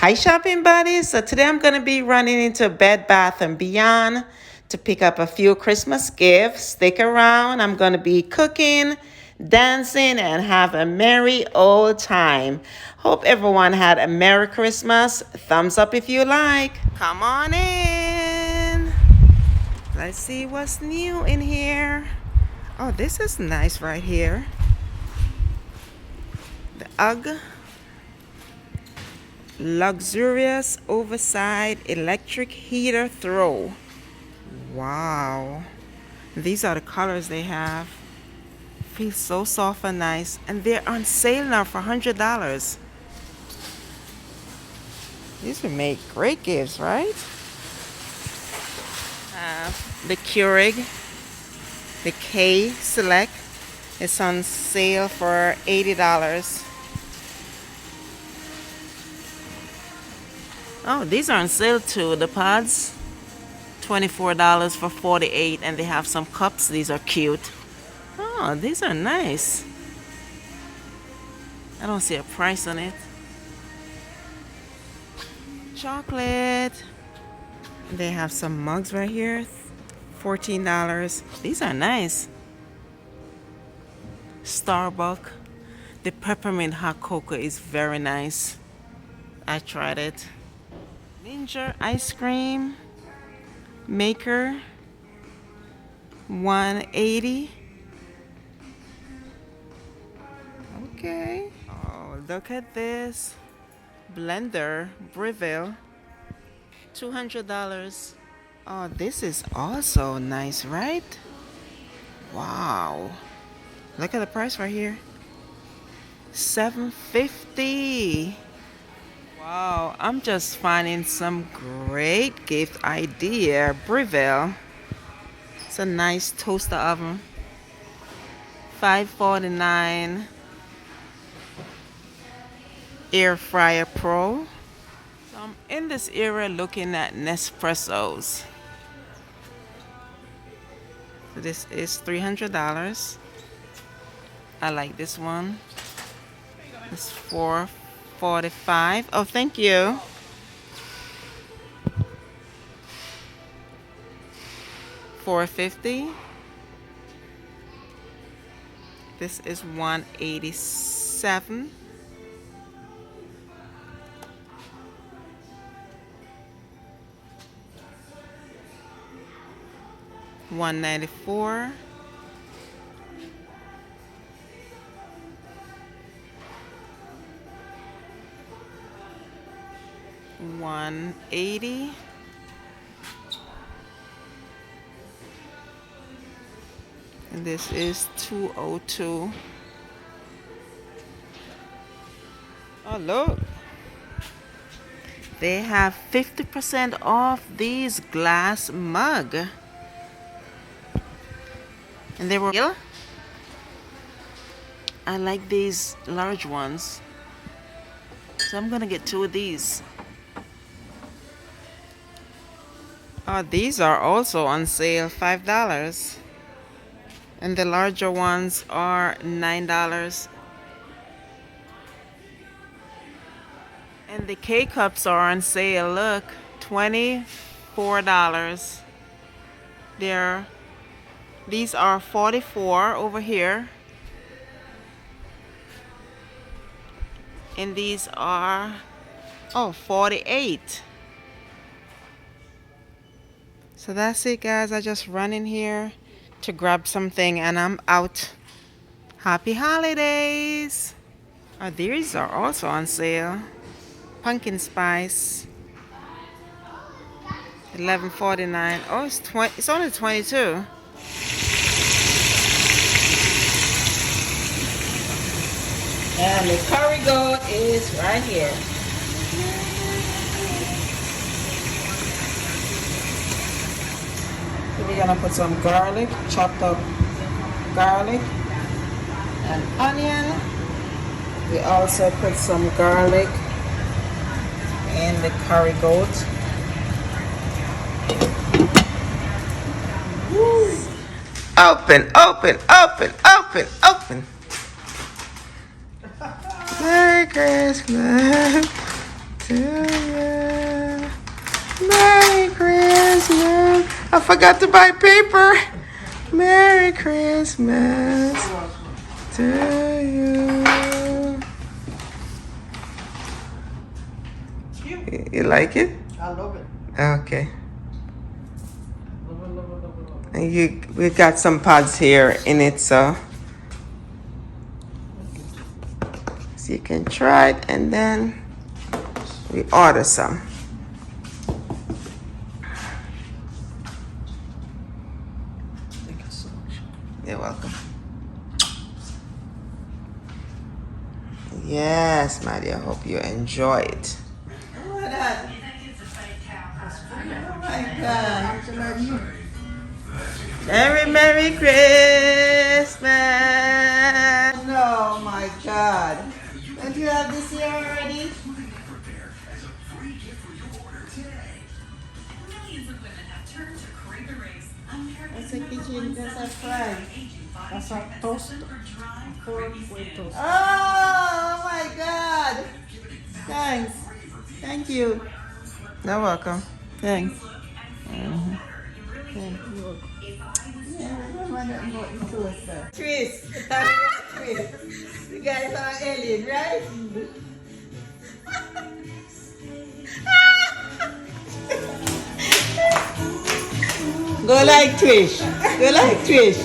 Hi shopping buddies. So today I'm going to be running into Bed Bath & Beyond to pick up a few Christmas gifts. Stick around. I'm going to be cooking, dancing, and have a merry old time. Hope everyone had a Merry Christmas. Thumbs up if you like. Come on in. Let's see what's new in here. Oh, this is nice right here. The UGG. Luxurious oversized electric heater throw. Wow. These are the colors they have. Feels so soft and nice. And they're on sale now for $100. These would make great gifts, right? The Keurig, the K Select. It's on sale for $80. Oh, these are on sale too. The pods, $24 for 48, and they have some cups. These are cute. Oh, these are nice. I don't see a price on it. Chocolate. They have some mugs right here, $14. These are nice. Starbucks. The peppermint hot cocoa is very nice. I tried it. Ninja ice cream maker, $180. Okay. Oh, look at this blender, Breville, $200. Oh, this is also nice, right? Wow. Look at the price right here. $750. Wow, I'm just finding some great gift idea. Breville. It's a nice toaster oven. $549. Air fryer pro. So I'm in this area looking at Nespressos. So this is $300. I like this one. It's $445. Oh, thank you. $450. This is $187. $194. $180. And this is $202. Oh, look. They have 50% off these glass mug. And they were, I like these large ones. So I'm gonna get 2 of these. Oh, these are also on sale, $5. And the larger ones are $9. And the K-cups are on sale, look, $24. These are $44 over here. And these are, oh, $48. So that's it, guys. I just run in here to grab something and I'm out. Happy holidays. Oh, these are also on sale. Pumpkin spice, $11.49. Oh, it's only 22. And the curry goat is right here. So we're gonna put some garlic, chopped up garlic and onion. We also put some garlic in the curry goat. Woo. Open, open, open, open, open. Merry Christmas to I forgot to buy paper. Merry Christmas to you. You like it? I love it. Okay. And we got some pods here in it, so you can try it, and then we order some. Thank you so much. You're welcome. Yes, my dear. Hope you enjoy it. Oh my God. Merry Christmas. Oh my God. Don't you have this here already? That's a kitchen, that's a fry. That's a toast. 4-way toast. Oh my God. Thanks. Thank you. You're welcome. Thanks. Tris, you guys are alien, right? Go like Trish. Go like Trish.